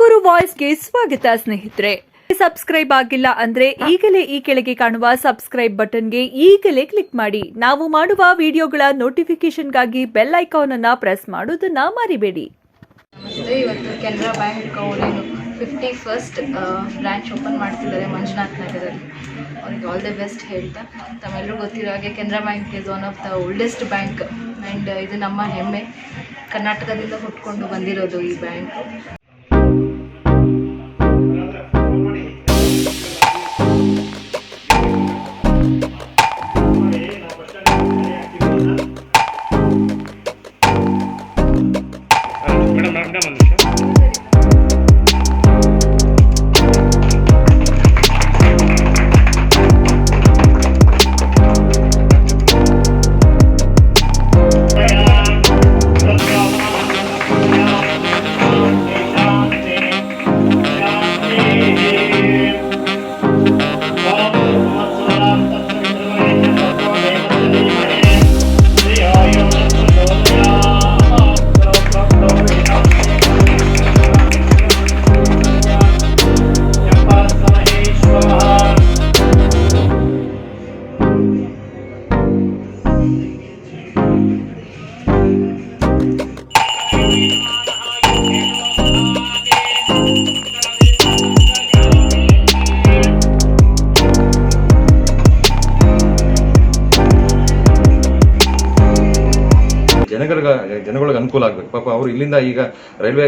ತುಮಕೂರು ವಾಯ್ಸ್ಗೆ ಸ್ವಾಗತ ಸ್ನೇಹಿತರೆ. ಸಬ್ಸ್ಕ್ರೈಬ್ ಆಗಿಲ್ಲ ಅಂದ್ರೆ ಈಗಲೇ ಈ ಕೆಳಗೆ ಕಾಣುವ ಸಬ್ಸ್ಕ್ರೈಬ್ ಬಟನ್ಗೆ ಈಗಲೇ ಕ್ಲಿಕ್ ಮಾಡಿ. ನಾವು ಮಾಡುವ ವಿಡಿಯೋಗಳ ನೋಟಿಫಿಕೇಶನ್ಗಾಗಿ ಬೆಲ್ ಐಕಾನ್ ಅನ್ನು ಪ್ರೆಸ್ ಮಾಡೋದನ್ನ ಮರಿಬೇಡಿ. ನಮಸ್ತೆ. ಇವತ್ತು ಕೆನರಾ ಬ್ಯಾಂಕ್ ಅವರು 51st ಬ್ರಾಂಚ್ ಓಪನ್ ಮಾಡ್ತಿದ್ದಾರೆ ಮಂಜುನಾಥ್ ನಗರಲ್ಲಿ. ಅವ್ರಿಗೆ ಆಲ್ ದಿ ಬೆಸ್ಟ್ ಹೇಳ್ತಾ, ತಮ್ಮೆಲ್ಲರೂ ಗೊತ್ತಿರೋ ಹಾಗೆ Canara bank is one of the oldest bank and ಇದು ನಮ್ಮ ಹೆಮ್ಮೆ. ಕರ್ನಾಟಕದಿಂದ ಹುಟ್ಕೊಂಡು ಬಂದಿರೋದು ಈ ಬ್ಯಾಂಕು. ಜನಗಳಿಗೆ ಅನುಕೂಲ ಆಗಬೇಕು. ಪಾಪ ಅವರು ಇಲ್ಲಿಂದ ಈಗ ರೈಲ್ವೆ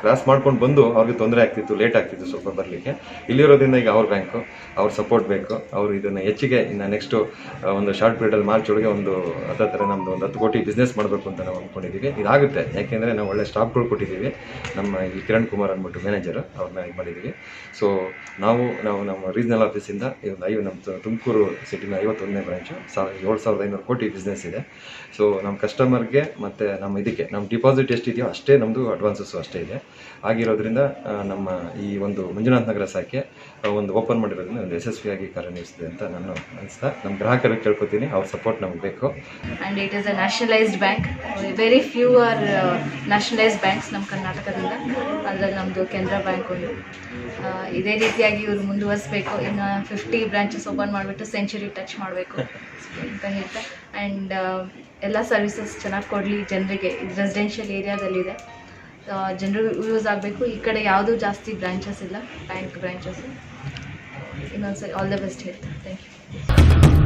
ಕ್ರಾಸ್ ಮಾಡ್ಕೊಂಡು ಬಂದು ಅವ್ರಿಗೆ ತೊಂದರೆ ಆಗ್ತಿತ್ತು, ಲೇಟ್ ಆಗ್ತಿತ್ತು ಸ್ವಲ್ಪ ಬರಲಿಕ್ಕೆ. ಇಲ್ಲಿರೋದ್ರಿಂದ ಈಗ ಅವ್ರ ಬ್ಯಾಂಕು, ಅವ್ರ ಸಪೋರ್ಟ್ ಬೇಕು. ಅವರು ಇದನ್ನು ಹೆಚ್ಚಿಗೆ ಇನ್ನು ನೆಕ್ಸ್ಟು ಒಂದು ಶಾರ್ಟ್ ಪೀರಿಯಡಲ್ಲಿ ಮಾರ್ಚ್ ಒಳಗೆ ಒಂದು ಅದೇ ಥರ ನಮ್ಮದು ಒಂದು 10 ಕೋಟಿ ಬಿಸ್ನೆಸ್ ಮಾಡಬೇಕು ಅಂತ ನಾವು ಅಂದ್ಕೊಂಡಿದ್ದೀವಿ. ಇದಾಗುತ್ತೆ, ಯಾಕೆಂದರೆ ನಾವು ಒಳ್ಳೆ ಸ್ಟಾಫ್ಗಳು ಕೊಟ್ಟಿದ್ದೀವಿ. ನಮ್ಮ ಇಲ್ಲಿ ಕಿರಣ್ ಕುಮಾರ್ ಅಂದ್ಬಿಟ್ಟು ಮ್ಯಾನೇಜರು, ಅವ್ರನ್ನ ಇದು ಮಾಡಿದ್ದೀವಿ. ಸೊ ನಾವು ನಮ್ಮ ರೀಜ್ನಲ್ ಆಫೀಸಿಂದ ನಮ್ಮ ತುಮಕೂರು ಸಿಟಿನ 51ನೇ ಬ್ರಾಂಚು 7,500 ಕೋಟಿ ಬಿಸ್ನೆಸ್ ಇದೆ. ಸೊ ನಮ್ಮ ಕಸ್ಟಮರ್ಗೆ ಮತ್ತು ನಮ್ಮ ಡಿಪಾಸಿಟ್ ಎಷ್ಟಿದೆಯೋ ಅಷ್ಟೇ ನಮ್ಮದು ಅಡ್ವಾನ್ಸಸ್ಸು ಅಷ್ಟೇ ಇದೆ. ಆಗಿರೋದ್ರಿಂದ ನಮ್ಮ ಈ ಒಂದು ಮಂಜುನಾಥ್ ನಗರ ಶಾಖೆ ಒಂದು ಓಪನ್ ಮಾಡಿರೋದ್ರಿಂದ ಒಂದು ಯಶಸ್ವಿಯಾಗಿ ಕಾರ್ಯನಿರ್ವಹಿಸಿದೆ ಅಂತ ನಾನು ಅನಿಸ್ತಾ ನಮ್ಮ ಗ್ರಾಹಕರಿಗೆ ಕೇಳ್ಕೊತೀನಿ. ಅವ್ರ ಸಪೋರ್ಟ್ ನಮ್ಗೆ ಬೇಕು. And it is a nationalised bank. Very few R nationalised banks ನಮ್ಮ ಕರ್ನಾಟಕದಿಂದ. ಅದರಲ್ಲಿ ನಮ್ಮದು ಕೆನರಾ ಬ್ಯಾಂಕ್ ಒಂದು. ಇದೇ ರೀತಿಯಾಗಿ ಇವರು ಮುಂದುವರಿಸಬೇಕು. ಇನ್ನು 50 ಬ್ರಾಂಚಸ್ ಓಪನ್ ಮಾಡಿಬಿಟ್ಟು ಸೆಂಚುರಿ ಟಚ್ ಮಾಡಬೇಕು ಅಂತ ಹೇಳ್ತಾ, ಆ್ಯಂಡ್ ಎಲ್ಲ ಸರ್ವಿಸಸ್ ಚೆನ್ನಾಗಿ ಕೊಡಲಿ ಜನರಿಗೆ. ಇದು ರೆಸಿಡೆನ್ಷಿಯಲ್ ಏರಿಯಾದಲ್ಲಿದೆ, ಜನರು ಯೂಸ್ ಆಗಬೇಕು. ಈ ಕಡೆ ಯಾವುದೂ ಜಾಸ್ತಿ ಬ್ರಾಂಚಸ್ ಇಲ್ಲ, ಬ್ಯಾಂಕ್ ಬ್ರಾಂಚಸ್. ಇನ್ನೊಂದ್ಸರಿ ಆಲ್ ದ ಬೆಸ್ಟ್ ಹೇಳ್ತಾ, ಥ್ಯಾಂಕ್ ಯು.